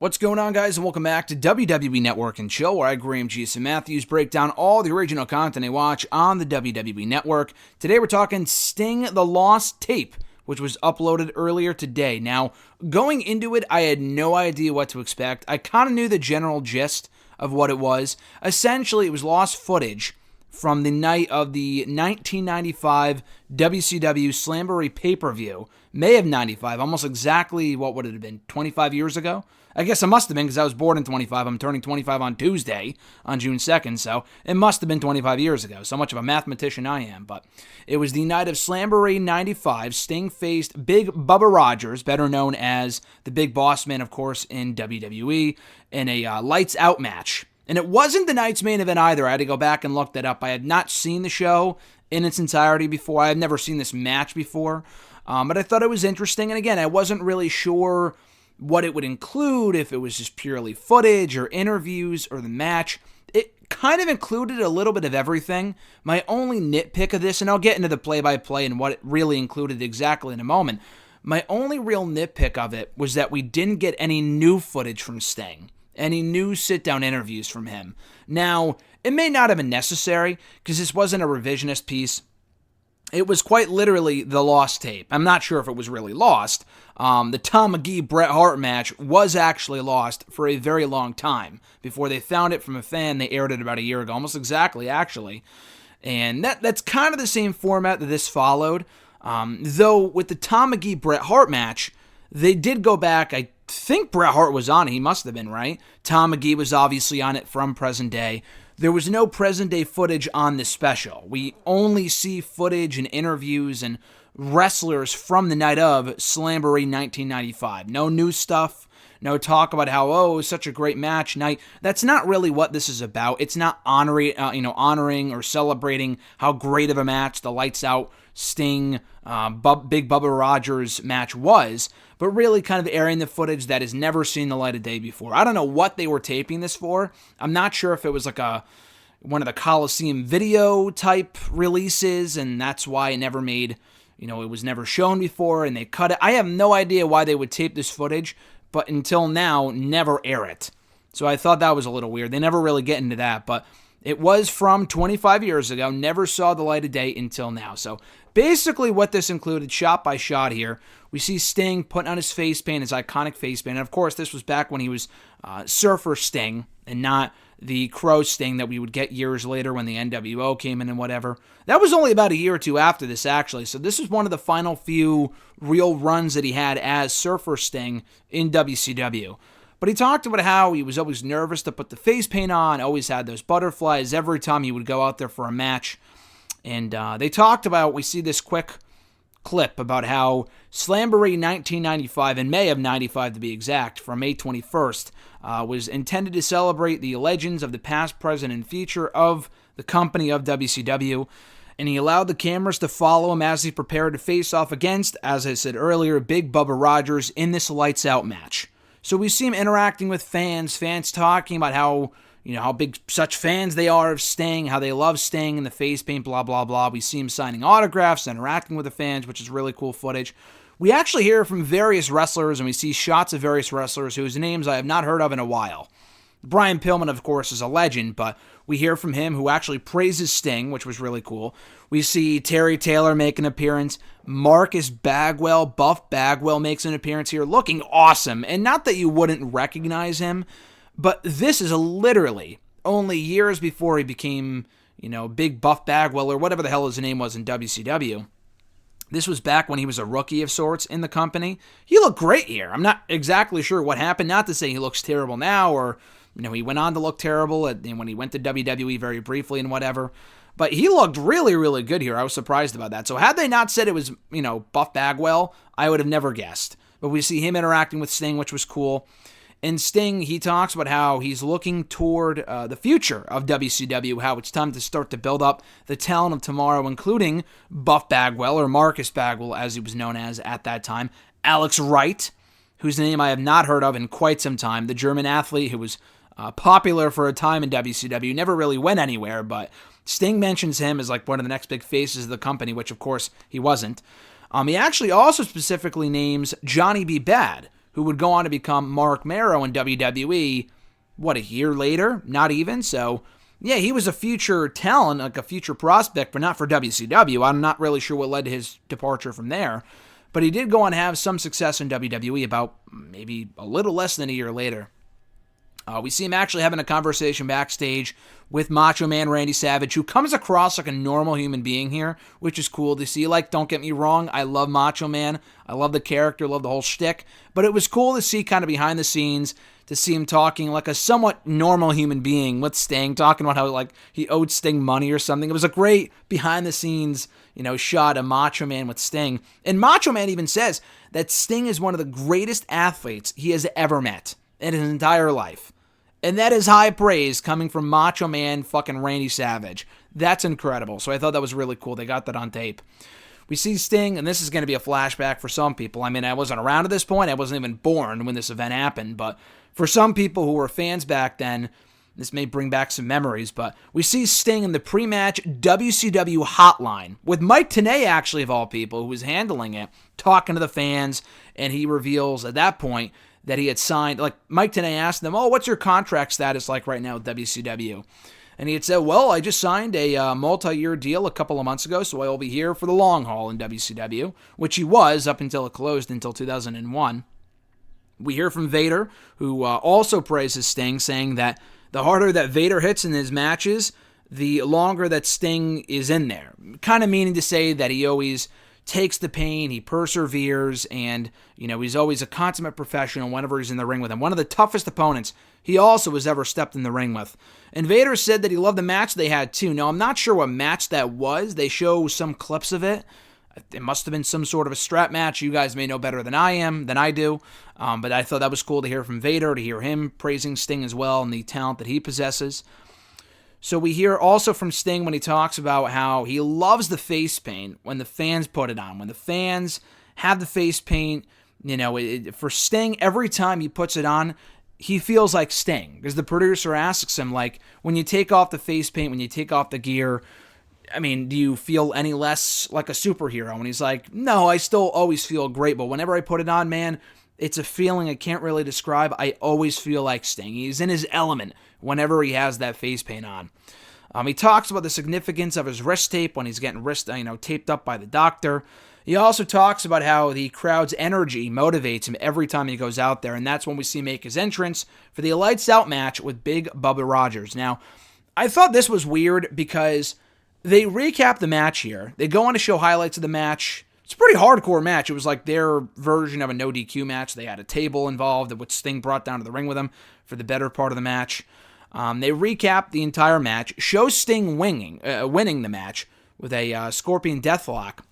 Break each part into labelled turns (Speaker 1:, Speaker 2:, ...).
Speaker 1: What's going on, guys, and welcome back to WWE Network and Chill, where I, Graham Jason Matthews, break down all the original content I watch on the WWE Network. Today we're talking Sting the Lost Tape, which was uploaded earlier today. Now, going into it, I had no idea what to expect. I kind of knew the general gist of what it was. Essentially, it was lost footage from the night of the 1995 WCW Slamboree pay-per-view, May of 95, almost exactly, what would it have been, 25 years ago? I guess it must have been because I was born in 25. I'm turning 25 on Tuesday, on June 2nd, so it must have been 25 years ago. So much of a mathematician I am. But it was the night of Slamboree 95. Sting faced Big Bubba Rogers, better known as the Big Boss Man, of course, in WWE, in a Lights Out match. And it wasn't the night's main event either. I had to go back and look that up. I had not seen the show in its entirety before. I had never seen this match before. But I thought it was interesting. And again, I wasn't really sure what it would include, if it was just purely footage or interviews or the match. It kind of included a little bit of everything. My only nitpick of this, and I'll get into the play-by-play and what it really included exactly in a moment, my only real nitpick of it was that we didn't get any new footage from Sting, any new sit-down interviews from him. Now, it may not have been necessary, because this wasn't a revisionist piece. It was quite literally the lost tape. I'm not sure if it was really lost. The Tom McGee-Bret Hart match was actually lost for a very long time. Before they found it from a fan, they aired it about a year ago. Almost exactly, actually. And that's kind of the same format that this followed. Though with the Tom McGee-Bret Hart match, they did go back. I think Bret Hart was on it. He must have been, right? Tom McGee was obviously on it from present day. There was no present-day footage on this special. We only see footage and interviews and wrestlers from the night of Slamboree 1995. No new stuff, no talk about how, it was such a great match night. That's not really what this is about. It's not honoring or celebrating how great of a match the Lights Out Sting, Big Bubba Rogers match was, but really kind of airing the footage that has never seen the light of day before. I don't know what they were taping this for. I'm not sure if it was like one of the Coliseum video type releases, and that's why it never made, it was never shown before, and they cut it. I have no idea why they would tape this footage, but until now, never air it. So I thought that was a little weird. They never really get into that, but it was from 25 years ago, never saw the light of day until now. So basically what this included, shot by shot here, we see Sting putting on his face paint, his iconic face paint. And of course, this was back when he was Surfer Sting and not the Crow Sting that we would get years later when the NWO came in and whatever. That was only about a year or two after this, actually. So this was one of the final few real runs that he had as Surfer Sting in WCW. But he talked about how he was always nervous to put the face paint on, always had those butterflies every time he would go out there for a match. And they talked about, we see this quick clip about how Slamboree 1995, in May of 95 to be exact, from May 21st, was intended to celebrate the legends of the past, present, and future of the company of WCW. And he allowed the cameras to follow him as he prepared to face off against, as I said earlier, Big Bubba Rogers in this Lights Out match. So we see him interacting with fans talking about how big such fans they are of Sting, how they love Sting and the face paint, blah, blah, blah. We see him signing autographs, interacting with the fans, which is really cool footage. We actually hear from various wrestlers, and we see shots of various wrestlers whose names I have not heard of in a while. Brian Pillman, of course, is a legend, but we hear from him who actually praises Sting, which was really cool. We see Terry Taylor make an appearance. Marcus Bagwell, Buff Bagwell, makes an appearance here, looking awesome. And not that you wouldn't recognize him, but this is literally only years before he became, Big Buff Bagwell, or whatever the hell his name was in WCW. This was back when he was a rookie of sorts in the company. He looked great here. I'm not exactly sure what happened. Not to say he looks terrible now, or he went on to look terrible when he went to WWE very briefly and whatever. But he looked really, really good here. I was surprised about that. So had they not said it was, Buff Bagwell, I would have never guessed. But we see him interacting with Sting, which was cool. And Sting, he talks about how he's looking toward the future of WCW, how it's time to start to build up the talent of tomorrow, including Buff Bagwell, or Marcus Bagwell, as he was known as at that time, Alex Wright, whose name I have not heard of in quite some time, the German athlete who was popular for a time in WCW, never really went anywhere, but Sting mentions him as like one of the next big faces of the company, which of course he wasn't. He actually also specifically names Johnny B. Bad, who would go on to become Mark Marrow in WWE, a year later? Not even. So, yeah, he was a future talent, like a future prospect, but not for WCW. I'm not really sure what led to his departure from there. But he did go on to have some success in WWE about maybe a little less than a year later. We see him actually having a conversation backstage with Macho Man Randy Savage, who comes across like a normal human being here, which is cool to see. Like, don't get me wrong, I love Macho Man. I love the character, love the whole shtick. But it was cool to see kind of behind the scenes, to see him talking like a somewhat normal human being with Sting, talking about how like he owed Sting money or something. It was a great behind the scenes, shot of Macho Man with Sting. And Macho Man even says that Sting is one of the greatest athletes he has ever met in his entire life. And that is high praise coming from Macho Man fucking Randy Savage. That's incredible. So I thought that was really cool. They got that on tape. We see Sting, and this is going to be a flashback for some people. I mean, I wasn't around at this point. I wasn't even born when this event happened. But for some people who were fans back then, this may bring back some memories. But we see Sting in the pre-match WCW hotline with Mike Tenay, actually, of all people, who was handling it, talking to the fans. And he reveals at that point that he had signed, like Mike Tenay asked them, what's your contract status like right now with WCW? And he had said, I just signed a multi-year deal a couple of months ago, so I will be here for the long haul in WCW, which he was up until it closed until 2001. We hear from Vader, who also praises Sting, saying that the harder that Vader hits in his matches, the longer that Sting is in there. Kind of meaning to say that he always takes the pain, he perseveres, and, he's always a consummate professional whenever he's in the ring with him. One of the toughest opponents he also has ever stepped in the ring with. And Vader said that he loved the match they had, too. Now, I'm not sure what match that was. They show some clips of it. It must have been some sort of a strap match. You guys may know better than I do. But I thought that was cool to hear from Vader, to hear him praising Sting as well and the talent that he possesses. So we hear also from Sting when he talks about how he loves the face paint when the fans put it on. When the fans have the face paint, for Sting, every time he puts it on, he feels like Sting. Because the producer asks him, like, when you take off the face paint, when you take off the gear, I mean, do you feel any less like a superhero? And he's like, no, I still always feel great, but whenever I put it on, man, it's a feeling I can't really describe. I always feel like Sting. He's in his element whenever he has that face paint on. He talks about the significance of his wrist tape when he's getting wrist, taped up by the doctor. He also talks about how the crowd's energy motivates him every time he goes out there, and that's when we see him make his entrance for the Lights Out match with Big Bubba Rogers. Now, I thought this was weird because they recap the match here. They go on to show highlights of the match. It's a pretty hardcore match. It was like their version of a no DQ match. They had a table involved, which Sting brought down to the ring with him for the better part of the match. They recap the entire match, show Sting winning the match with a Scorpion Deathlock,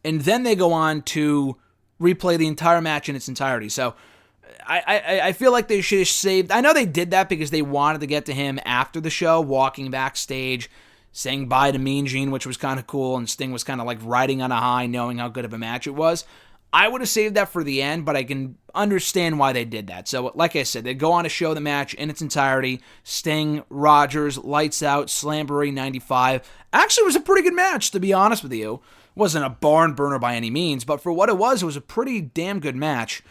Speaker 1: and then they go on to replay the entire match in its entirety. So I feel like they should have saved. I know they did that because they wanted to get to him after the show, walking backstage, saying bye to Mean Gene, which was kind of cool, and Sting was kind of like riding on a high, knowing how good of a match it was. I would have saved that for the end, but I can understand why they did that. So, like I said, they go on to show the match in its entirety. Sting, Rogers, Lights Out, Slamboree 95. Actually, it was a pretty good match, to be honest with you. It wasn't a barn burner by any means, but for what it was a pretty damn good match.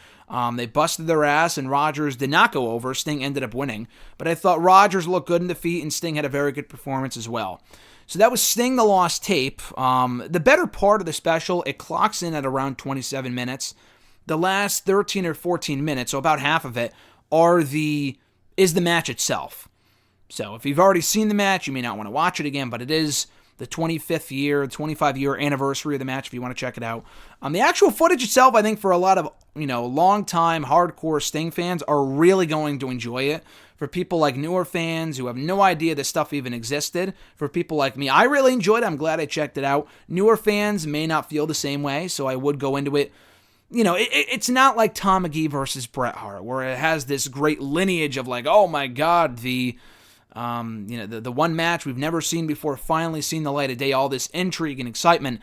Speaker 1: They busted their ass, and Rogers did not go over. Sting ended up winning. But I thought Rogers looked good in defeat, and Sting had a very good performance as well. So that was Sting the Lost Tape. The better part of the special, it clocks in at around 27 minutes. The last 13 or 14 minutes, so about half of it, is the match itself. So if you've already seen the match, you may not want to watch it again, but it is the 25-year anniversary of the match if you want to check it out. The actual footage itself, I think for a lot of, long-time hardcore Sting fans are really going to enjoy it. For people like newer fans who have no idea this stuff even existed, for people like me, I really enjoyed it. I'm glad I checked it out. Newer fans may not feel the same way, so I would go into it. It's not like Tom McGee versus Bret Hart, where it has this great lineage of like, oh my God, the one match we've never seen before, finally seen the light of day, all this intrigue and excitement.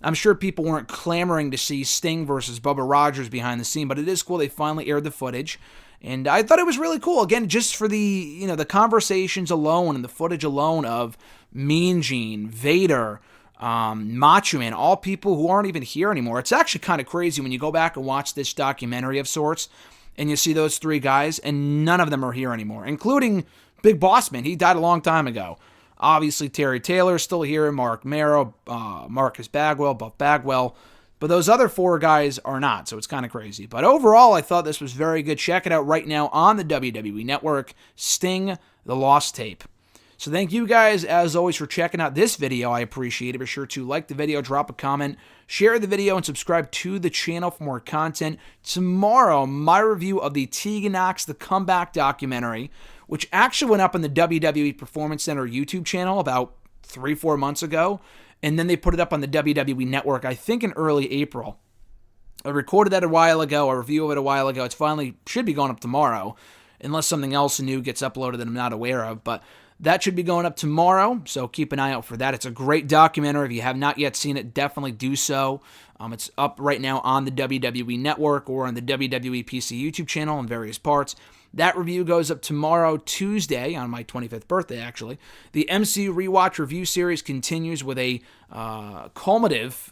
Speaker 1: I'm sure people weren't clamoring to see Sting versus Bubba Rogers behind the scene, but it is cool they finally aired the footage. And I thought it was really cool, again, just for the conversations alone and the footage alone of Mean Gene, Vader, Macho Man, all people who aren't even here anymore. It's actually kind of crazy when you go back and watch this documentary of sorts, and you see those three guys, and none of them are here anymore, including Big Boss Man. He died a long time ago. Obviously, Terry Taylor's still here, Mark Marrow, Marcus Bagwell, Buff Bagwell, but those other four guys are not, so it's kind of crazy. But overall, I thought this was very good. Check it out right now on the WWE Network, Sting, The Lost Tape. So thank you guys, as always, for checking out this video. I appreciate it. Be sure to like the video, drop a comment, share the video, and subscribe to the channel for more content. Tomorrow, my review of the Tegan Knox The Comeback documentary, which actually went up on the WWE Performance Center YouTube channel about 3-4 months ago, and then they put it up on the WWE Network, I think in early April. I recorded that a while ago, a review of it a while ago. It's finally should be going up tomorrow, unless something else new gets uploaded that I'm not aware of, but that should be going up tomorrow, so keep an eye out for that. It's a great documentary. If you have not yet seen it, definitely do so. It's up right now on the WWE Network or on the WWE PC YouTube channel in various parts. That review goes up tomorrow, Tuesday, on my 25th birthday, actually. The MCU Rewatch review series continues with a a collective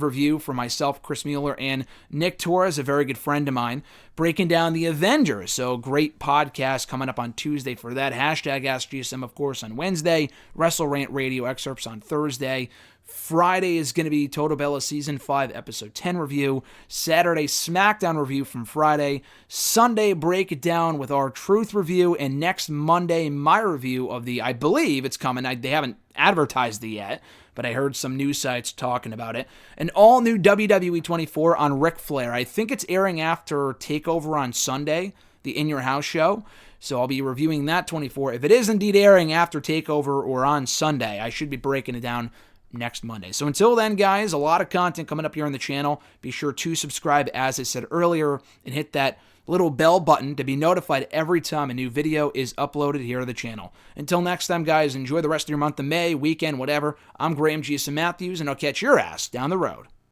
Speaker 1: review for myself, Chris Mueller, and Nick Torres, a very good friend of mine, breaking down the Avengers. So great podcast coming up on Tuesday for that. Hashtag AskGSM, of course, on Wednesday. Wrestle Rant Radio excerpts on Thursday. Friday is going to be Total Bella Season 5, Episode 10 review. Saturday, SmackDown review from Friday. Sunday, break it down with our Truth review. And next Monday, my review of the, I believe it's coming, they haven't advertised it yet, but I heard some news sites talking about it. An all-new WWE 24 on Ric Flair. I think it's airing after TakeOver on Sunday, the In Your House show. So I'll be reviewing that 24. If it is indeed airing after TakeOver or on Sunday, I should be breaking it down next Monday. So until then, guys, a lot of content coming up here on the channel. Be sure to subscribe, as I said earlier, and hit that little bell button to be notified every time a new video is uploaded here to the channel. Until next time, guys, enjoy the rest of your month of May, weekend, whatever. I'm Graham G. Matthews, and I'll catch your ass down the road.